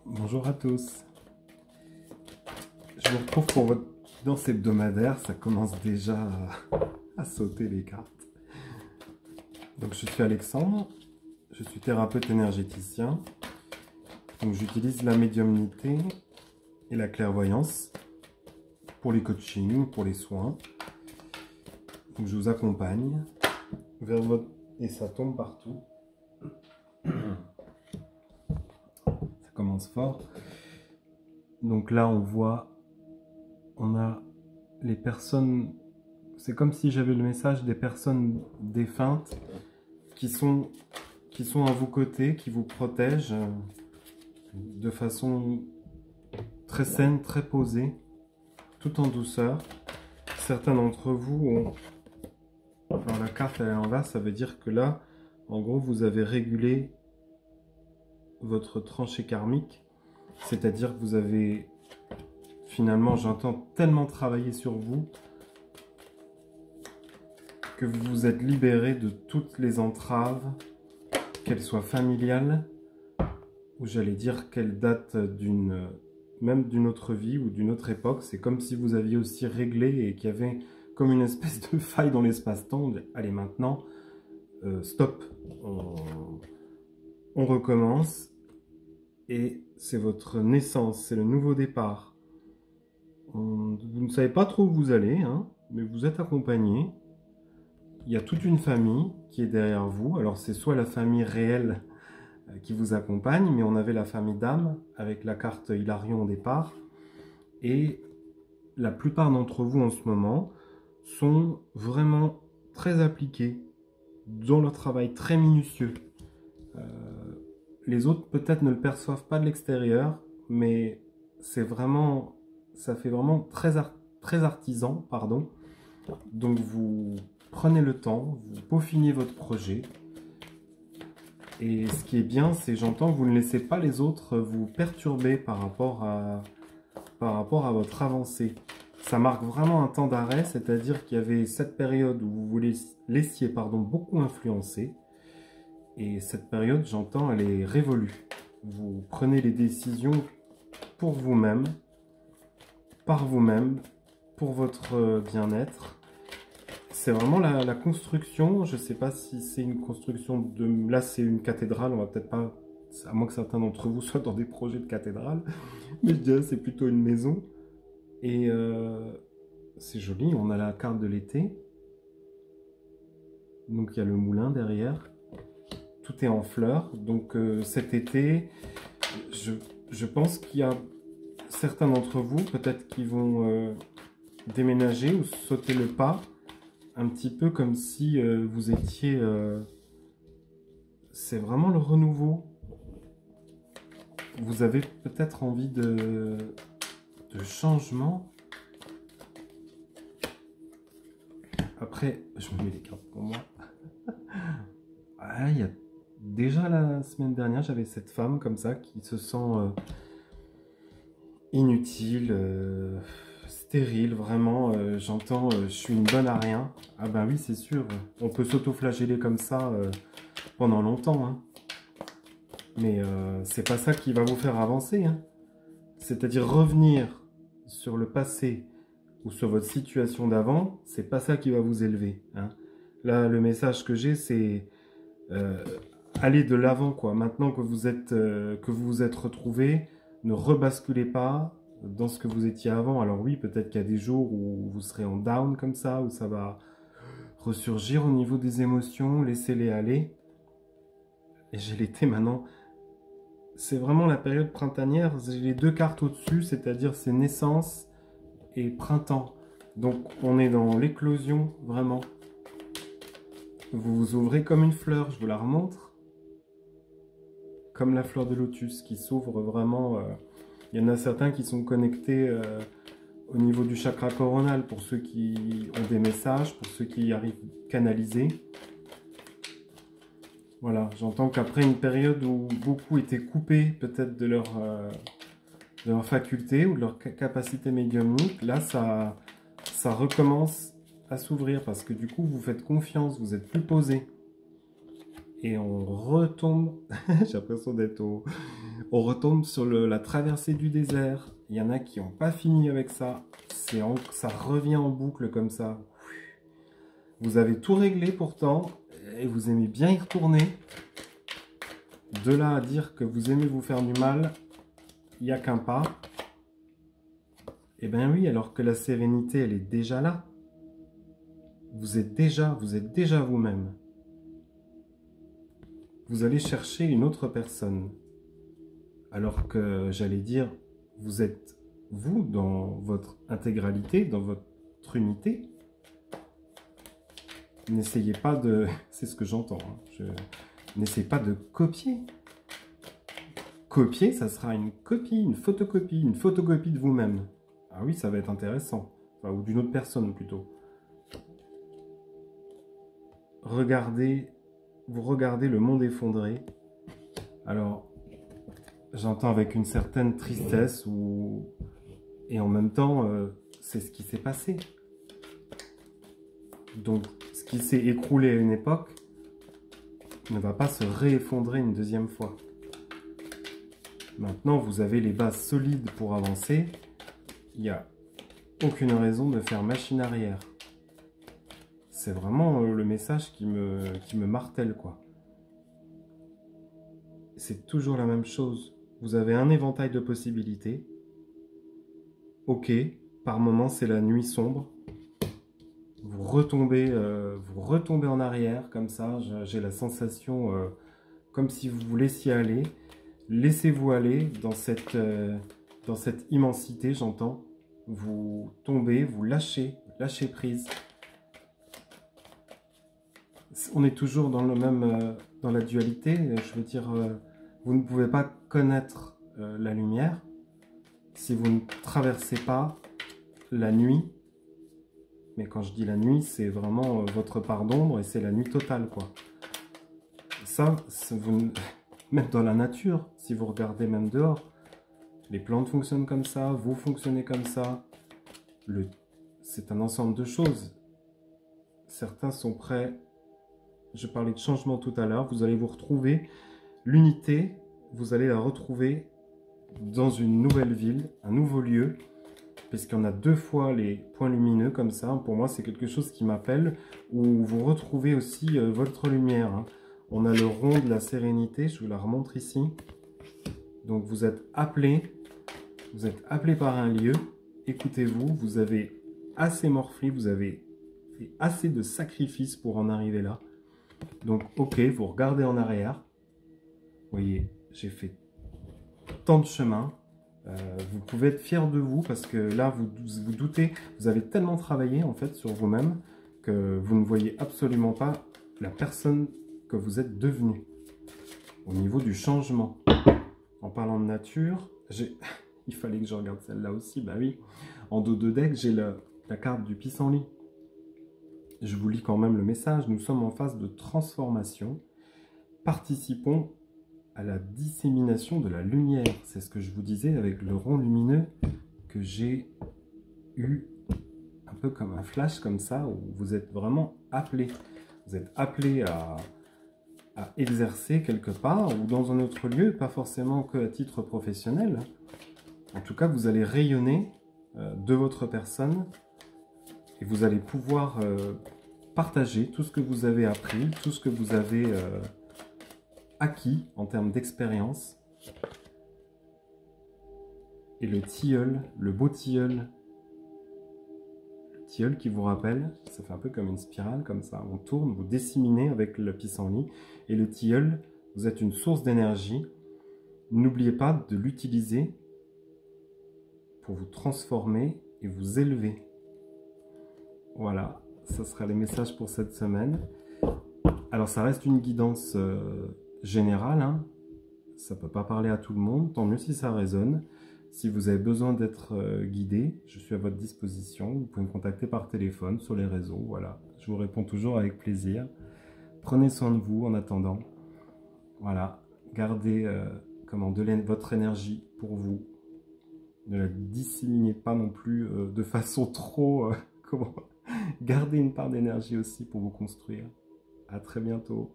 Bonjour à tous. Je vous retrouve pour votre danse hebdomadaire. Ça commence déjà à sauter les cartes. Donc je suis Alexandre, je suis thérapeute énergéticien. Donc j'utilise la médiumnité et la clairvoyance pour les coachings, pour les soins. Donc je vous accompagne vers votre... Et ça tombe partout. Ça commence fort. Donc là on voit, on a les personnes, c'est comme si j'avais le message des personnes défuntes qui sont à vos côtés, qui vous protègent de façon très saine, très posée, tout en douceur. Certains d'entre vous ont... Alors la carte elle est à l'envers, ça veut dire que là, en gros, vous avez régulé votre tranchée karmique, c'est-à-dire que vous avez finalement, j'entends, tellement travailler sur vous que vous vous êtes libéré de toutes les entraves, qu'elles soient familiales, ou j'allais dire qu'elles datent même d'une autre vie ou d'une autre époque. C'est comme si vous aviez aussi réglé et qu'il y avait comme une espèce de faille dans l'espace-temps. Allez, maintenant, stop, on recommence. Et c'est votre naissance, c'est le nouveau départ. Vous ne savez pas trop où vous allez, hein, mais vous êtes accompagné. Il y a toute une famille qui est derrière vous. Alors c'est soit la famille réelle qui vous accompagne, mais on avait la famille d'âme avec la carte Hilarion au départ. Et la plupart d'entre vous en ce moment sont vraiment très appliqués dans leur travail très minutieux. Les autres peut-être ne le perçoivent pas de l'extérieur, mais c'est vraiment, ça fait vraiment très artisan, pardon. Donc vous prenez le temps, vous peaufinez votre projet. Et ce qui est bien, c'est, j'entends, vous ne laissez pas les autres vous perturber par rapport à votre avancée. Ça marque vraiment un temps d'arrêt, c'est-à-dire qu'il y avait cette période où vous vous laissiez beaucoup influencer. Et cette période, j'entends, elle est révolue. Vous prenez les décisions pour vous-même, par vous-même, pour votre bien-être. C'est vraiment la construction. Je ne sais pas si c'est une construction de... Là, c'est une cathédrale. On va peut-être pas... À moins que certains d'entre vous soient dans des projets de cathédrale. Mais je dirais c'est plutôt une maison. Et c'est joli. On a la carte de l'été. Donc, il y a le moulin derrière. Tout est en fleurs. Donc cet été, je pense qu'il y a certains d'entre vous, peut-être qui vont déménager ou sauter le pas, un petit peu comme si vous étiez... c'est vraiment le renouveau. Vous avez peut-être envie de changement. Après, je me mets les cartes pour moi. Ah, il y a... Déjà la semaine dernière, j'avais cette femme comme ça qui se sent inutile, stérile, vraiment. J'entends, je suis une bonne à rien. Ah ben oui, c'est sûr. On peut s'auto-flageller comme ça pendant longtemps. Hein. Mais c'est pas ça qui va vous faire avancer. Hein. C'est-à-dire revenir sur le passé ou sur votre situation d'avant, c'est pas ça qui va vous élever. Hein. Là, le message que j'ai, c'est... allez de l'avant, quoi. Maintenant que vous vous êtes retrouvé, ne rebasculez pas dans ce que vous étiez avant. Alors oui, peut-être qu'il y a des jours où vous serez en down comme ça, où ça va ressurgir au niveau des émotions, laissez-les aller. Et j'ai l'été maintenant. C'est vraiment la période printanière. J'ai les deux cartes au-dessus, c'est-à-dire c'est naissance et printemps. Donc on est dans l'éclosion, vraiment. Vous vous ouvrez comme une fleur, je vous la remontre. Comme la fleur de lotus qui s'ouvre vraiment. Il y en a certains qui sont connectés au niveau du chakra coronal pour ceux qui ont des messages, pour ceux qui arrivent canalisés. Voilà, j'entends qu'après une période où beaucoup étaient coupés peut-être de leur faculté ou de leur capacité médiumnique, là ça recommence à s'ouvrir parce que du coup vous faites confiance, vous êtes plus posé. Et on retombe, j'ai l'impression d'être On retombe sur la traversée du désert. Il y en a qui n'ont pas fini avec ça. Ça revient en boucle comme ça. Vous avez tout réglé pourtant et vous aimez bien y retourner. De là à dire que vous aimez vous faire du mal, il n'y a qu'un pas. Eh bien oui, alors que la sérénité, elle est déjà là. Vous êtes déjà vous-même. Vous allez chercher une autre personne. Alors que, j'allais dire, vous êtes vous dans votre intégralité, dans votre unité. N'essayez pas de... C'est ce que j'entends. N'essayez pas de copier. Copier, ça sera une copie, une photocopie de vous-même. Ah oui, ça va être intéressant. Enfin, ou d'une autre personne plutôt. Vous regardez le monde effondré. Alors, j'entends avec une certaine tristesse et en même temps, c'est ce qui s'est passé. Donc, ce qui s'est écroulé à une époque ne va pas se réeffondrer une deuxième fois. Maintenant, vous avez les bases solides pour avancer. Il n'y a aucune raison de faire machine arrière. C'est vraiment le message qui me martèle, quoi. C'est toujours la même chose. Vous avez un éventail de possibilités. Ok, par moments, c'est la nuit sombre. Vous retombez en arrière, comme ça. J'ai la sensation, comme si vous vous laissiez aller. Laissez-vous aller dans cette immensité, j'entends. Vous tombez, vous lâchez prise. On est toujours dans dans la dualité. Je veux dire, vous ne pouvez pas connaître la lumière si vous ne traversez pas la nuit. Mais quand je dis la nuit, c'est vraiment votre part d'ombre et c'est la nuit totale, quoi. Ça, même dans la nature, si vous regardez même dehors, les plantes fonctionnent comme ça, vous fonctionnez comme ça. C'est un ensemble de choses. Certains sont prêts. Je parlais de changement tout à l'heure. Vous allez vous retrouver. L'unité, vous allez la retrouver dans une nouvelle ville, un nouveau lieu. Puisqu'on a 2 fois les points lumineux comme ça. Pour moi, c'est quelque chose qui m'appelle. Où vous retrouvez aussi votre lumière. Hein. On a le rond de la sérénité. Je vous la remontre ici. Donc vous êtes appelé par un lieu. Écoutez-vous, vous avez assez morflé, vous avez fait assez de sacrifices pour en arriver là. Donc ok, vous regardez en arrière. Vous voyez, j'ai fait tant de chemin. Vous pouvez être fier de vous parce que là, vous doutez, vous avez tellement travaillé en fait sur vous-même que vous ne voyez absolument pas la personne que vous êtes devenue au niveau du changement. En parlant de nature, il fallait que je regarde celle-là aussi, bah oui. En dos de deck, j'ai la carte du pissenlit. Je vous lis quand même le message. Nous sommes en phase de transformation. Participons à la dissémination de la lumière. C'est ce que je vous disais avec le rond lumineux que j'ai eu un peu comme un flash comme ça, où vous êtes vraiment appelé. Vous êtes appelé à exercer quelque part ou dans un autre lieu, pas forcément qu'à titre professionnel. En tout cas, vous allez rayonner de votre personne et vous allez pouvoir partager tout ce que vous avez appris, tout ce que vous avez acquis en termes d'expérience. Et le tilleul, le beau tilleul, qui vous rappelle, ça fait un peu comme une spirale comme ça, on tourne, vous disséminez avec le pissenlit, et le tilleul, vous êtes une source d'énergie. N'oubliez pas de l'utiliser pour vous transformer et vous élever. Voilà, ça sera les messages pour cette semaine. Alors ça reste une guidance générale, hein. Ça ne peut pas parler à tout le monde, tant mieux si ça résonne. Si vous avez besoin d'être guidé, je suis à votre disposition. Vous pouvez me contacter par téléphone, sur les réseaux. Voilà, je vous réponds toujours avec plaisir. Prenez soin de vous en attendant. Voilà, gardez votre énergie pour vous. Ne la disséminez pas non plus de façon trop... Gardez une part d'énergie aussi pour vous construire. À très bientôt.